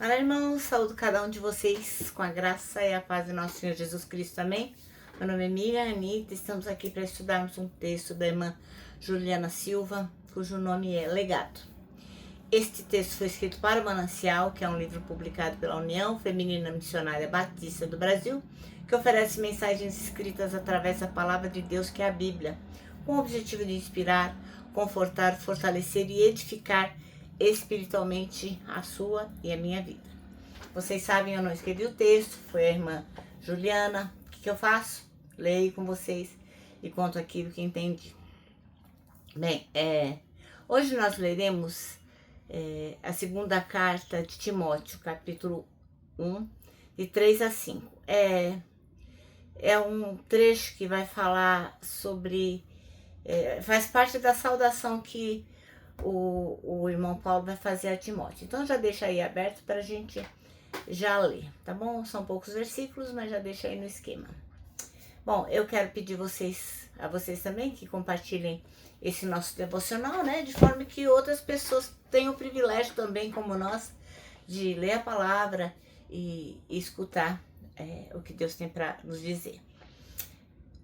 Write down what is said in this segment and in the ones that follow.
Olá, irmãos, saúdo cada um de vocês com a graça e a paz do nosso Senhor Jesus Cristo, amém? Meu nome é Miriam Anitta, estamos aqui para estudarmos um texto da irmã Juliana Silva, cujo nome é Legado. Este texto foi escrito para o Manancial, que é um livro publicado pela União Feminina Missionária Batista do Brasil, que oferece mensagens escritas através da palavra de Deus, que é a Bíblia, com o objetivo de inspirar, confortar, fortalecer e edificar espiritualmente a sua e a minha vida. Vocês sabem, eu não escrevi o texto, foi a irmã Juliana. O que eu faço? Leio com vocês e conto aquilo que entendi. Bem, hoje nós leremos a segunda carta de Timóteo, capítulo 1, de 3 a 5. É um trecho que vai falar sobre... faz parte da saudação que o irmão Paulo vai fazer a Timóteo. Então já deixa aí aberto para a gente já ler, tá bom? São poucos versículos, mas já deixa aí no esquema. Bom, eu quero pedir a vocês também que compartilhem esse nosso devocional, né? De forma que outras pessoas tenham o privilégio também, como nós, de ler a palavra e escutar o que Deus tem para nos dizer.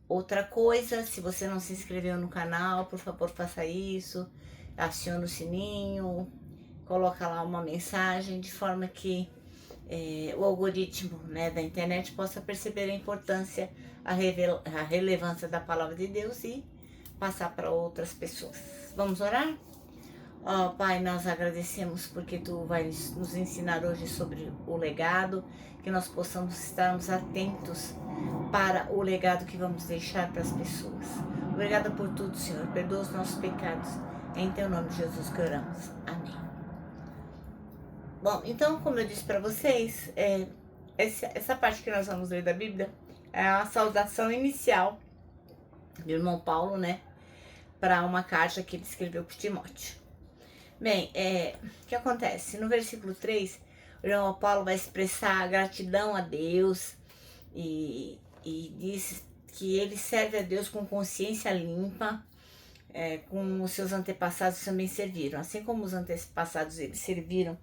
Outra coisa, se você não se inscreveu no canal, por favor, faça isso. Aciona o sininho, coloca lá uma mensagem, de forma que o algoritmo, né, da internet possa perceber a importância, a relevância da palavra de Deus e passar para outras pessoas. Vamos orar? Ó Pai, nós agradecemos porque Tu vai nos ensinar hoje sobre o legado, que nós possamos estarmos atentos para o legado que vamos deixar para as pessoas. Obrigada por tudo, Senhor. Perdoa os nossos pecados. É em Teu nome, Jesus, que oramos. Amém. Bom, então, como eu disse para vocês, essa parte que nós vamos ler da Bíblia é a saudação inicial do irmão Paulo, né, para uma carta que ele escreveu para Timóteo. Bem, o que acontece? No versículo 3, o irmão Paulo vai expressar a gratidão a Deus e diz que ele serve a Deus com consciência limpa, como os seus antepassados também serviram. Assim como os antepassados eles serviram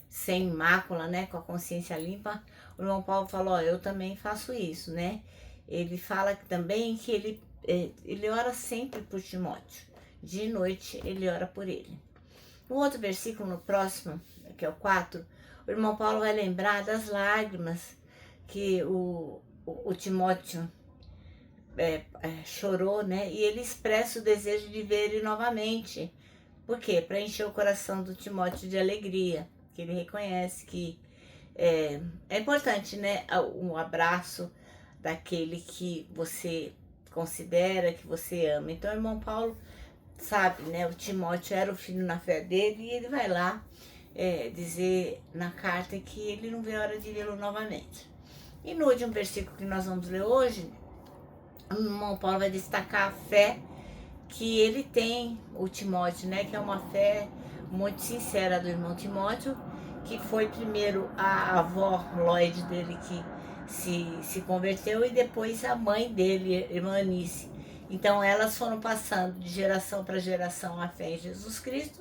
sem mácula, né, com a consciência limpa, o irmão Paulo falou, eu também faço isso, né? Ele fala também que ele ora sempre por Timóteo. De noite ele ora por ele. No outro versículo, no próximo, que é o 4, o irmão Paulo vai lembrar das lágrimas que o Timóteo chorou, né? E ele expressa o desejo de ver ele novamente. Por quê? Para encher o coração do Timóteo de alegria, que ele reconhece que é importante, né? Um abraço daquele que você considera, que você ama. Então, o irmão Paulo sabe, né? O Timóteo era o filho na fé dele e ele vai lá dizer na carta que ele não vê a hora de vê-lo novamente. E no último versículo que nós vamos ler hoje, o irmão Paulo vai destacar a fé que ele tem, o Timóteo, né? Que é uma fé muito sincera do irmão Timóteo, que foi primeiro a avó Lloyd dele que se converteu e depois a mãe dele, irmã Anice. Então elas foram passando de geração para geração a fé em Jesus Cristo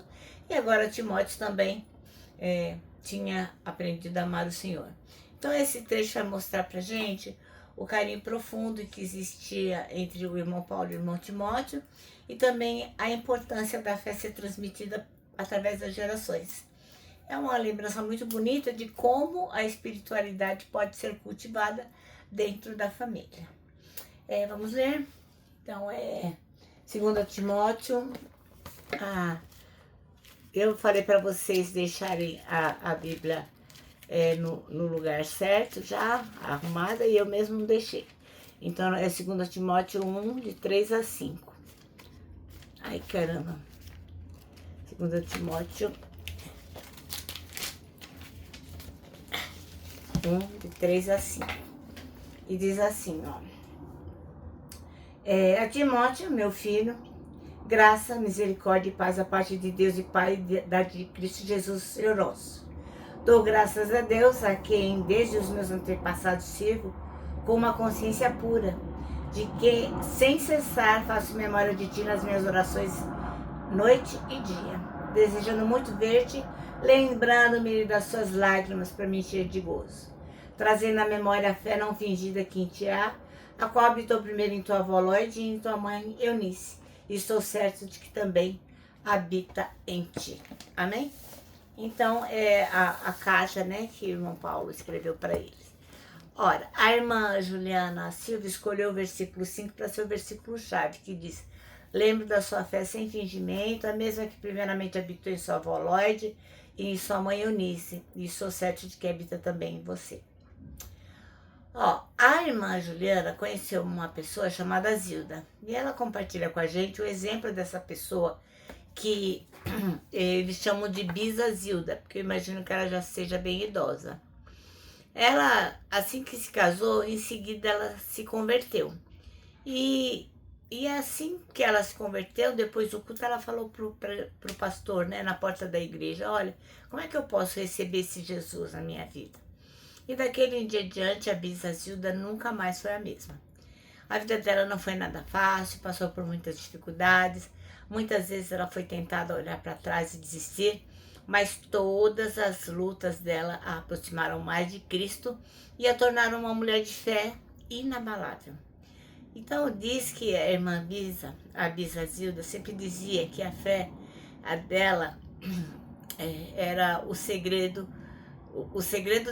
e agora Timóteo também tinha aprendido a amar o Senhor. Então esse trecho vai mostrar pra gente o carinho profundo que existia entre o irmão Paulo e o irmão Timóteo e também a importância da fé ser transmitida através das gerações. É uma lembrança muito bonita de como a espiritualidade pode ser cultivada dentro da família. Vamos ler? Então, 2 Timóteo. Eu falei para vocês deixarem a Bíblia no lugar certo, já arrumada, e eu mesmo não deixei. Então, é 2 Timóteo 1, de 3 a 5. Ai, caramba. 2 Timóteo 1, de 3 a 5. E diz assim, ó. A Timóteo, meu filho, graça, misericórdia e paz da parte de Deus e Pai de Cristo Jesus, Senhor nosso. Dou graças a Deus, a quem desde os meus antepassados sirvo, com uma consciência pura, de que sem cessar faço memória de ti nas minhas orações, noite e dia, desejando muito ver-te lembrando-me das suas lágrimas para me encher de gozo, trazendo à memória a fé não fingida que em ti há, a qual habitou primeiro em tua avó Lloyd e em tua mãe Eunice, e estou certo de que também habita em ti. Amém? Então, é a carta, né, que o irmão Paulo escreveu para eles. Ora, a irmã Juliana Silva escolheu o versículo 5 para ser o versículo-chave, que diz: lembro da sua fé sem fingimento, a mesma que primeiramente habitou em sua avó Lloyd e em sua mãe Eunice, e sou certo de que habita também em você. Ó, a irmã Juliana conheceu uma pessoa chamada Zilda, e ela compartilha com a gente o exemplo dessa pessoa que eles chamam de Bisa Zilda, porque eu imagino que ela já seja bem idosa. Ela, assim que se casou, em seguida ela se converteu. E assim que ela se converteu, depois do culto, ela falou pro pastor, né, na porta da igreja: olha, como é que eu posso receber esse Jesus na minha vida? E daquele dia em diante, a Bisa Zilda nunca mais foi a mesma. A vida dela não foi nada fácil, passou por muitas dificuldades. Muitas vezes ela foi tentada a olhar para trás e desistir, mas todas as lutas dela a aproximaram mais de Cristo e a tornaram uma mulher de fé inabalável. Então diz que a irmã Bisa, a Bisa Zilda, sempre dizia que a fé dela era o segredo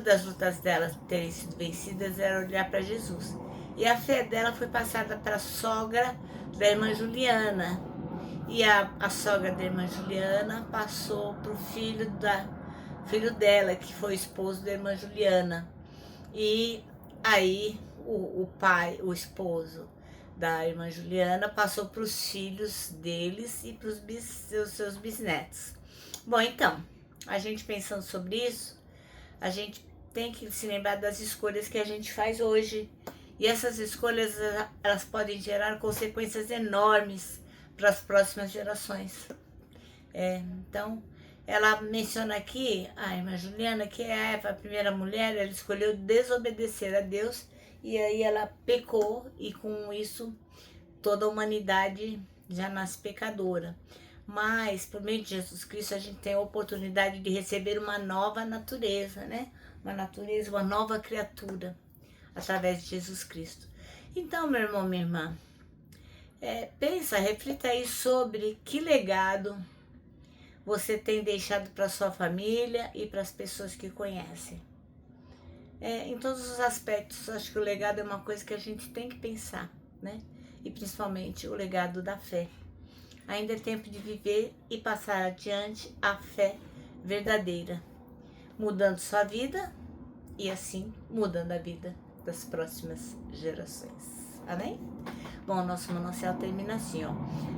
das lutas dela terem sido vencidas era olhar para Jesus. E a fé dela foi passada para a sogra da irmã Juliana. E a sogra da irmã Juliana passou para o filho dela, que foi esposo da irmã Juliana. E aí o pai, o esposo da irmã Juliana, passou para os filhos deles e para os seus bisnetos. Bom, então, a gente pensando sobre isso, a gente tem que se lembrar das escolhas que a gente faz hoje. E essas escolhas, elas podem gerar consequências enormes para as próximas gerações. Então, ela menciona aqui, a irmã Juliana, que é a primeira mulher, ela escolheu desobedecer a Deus, e aí ela pecou, e com isso toda a humanidade já nasce pecadora. Mas, por meio de Jesus Cristo, a gente tem a oportunidade de receber uma nova natureza, né? Uma natureza, uma nova criatura, através de Jesus Cristo. Então, meu irmão, minha irmã, pensa, reflita aí sobre que legado você tem deixado para sua família e para as pessoas que conhecem. Em todos os aspectos, acho que o legado é uma coisa que a gente tem que pensar, né? E principalmente o legado da fé. Ainda é tempo de viver e passar adiante a fé verdadeira, mudando sua vida e assim mudando a vida das próximas gerações. Amém? Bom, o nosso manancial termina assim, ó.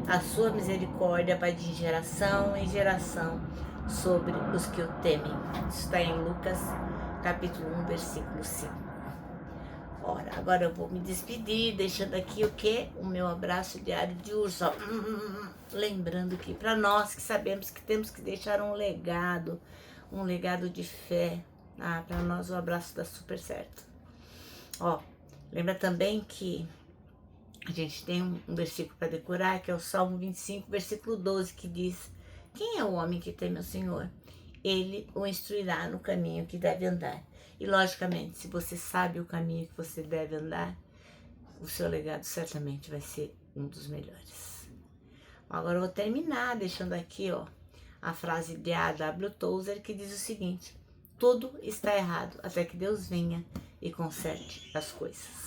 A sua misericórdia vai de geração em geração sobre os que o temem. Isso está em Lucas, capítulo 1, versículo 5. Ora, agora eu vou me despedir, deixando aqui o quê? O meu abraço diário de urso, ó. Lembrando que para nós que sabemos que temos que deixar um legado de fé, para nós o abraço dá super certo. Ó, lembra também que a gente tem um versículo para decorar, que é o Salmo 25, versículo 12, que diz: quem é o homem que teme ao Senhor? Ele o instruirá no caminho que deve andar. E logicamente, se você sabe o caminho que você deve andar, o seu legado certamente vai ser um dos melhores. Agora eu vou terminar deixando aqui, ó, a frase de A.W. Tozer, que diz o seguinte: tudo está errado até que Deus venha e conserte as coisas.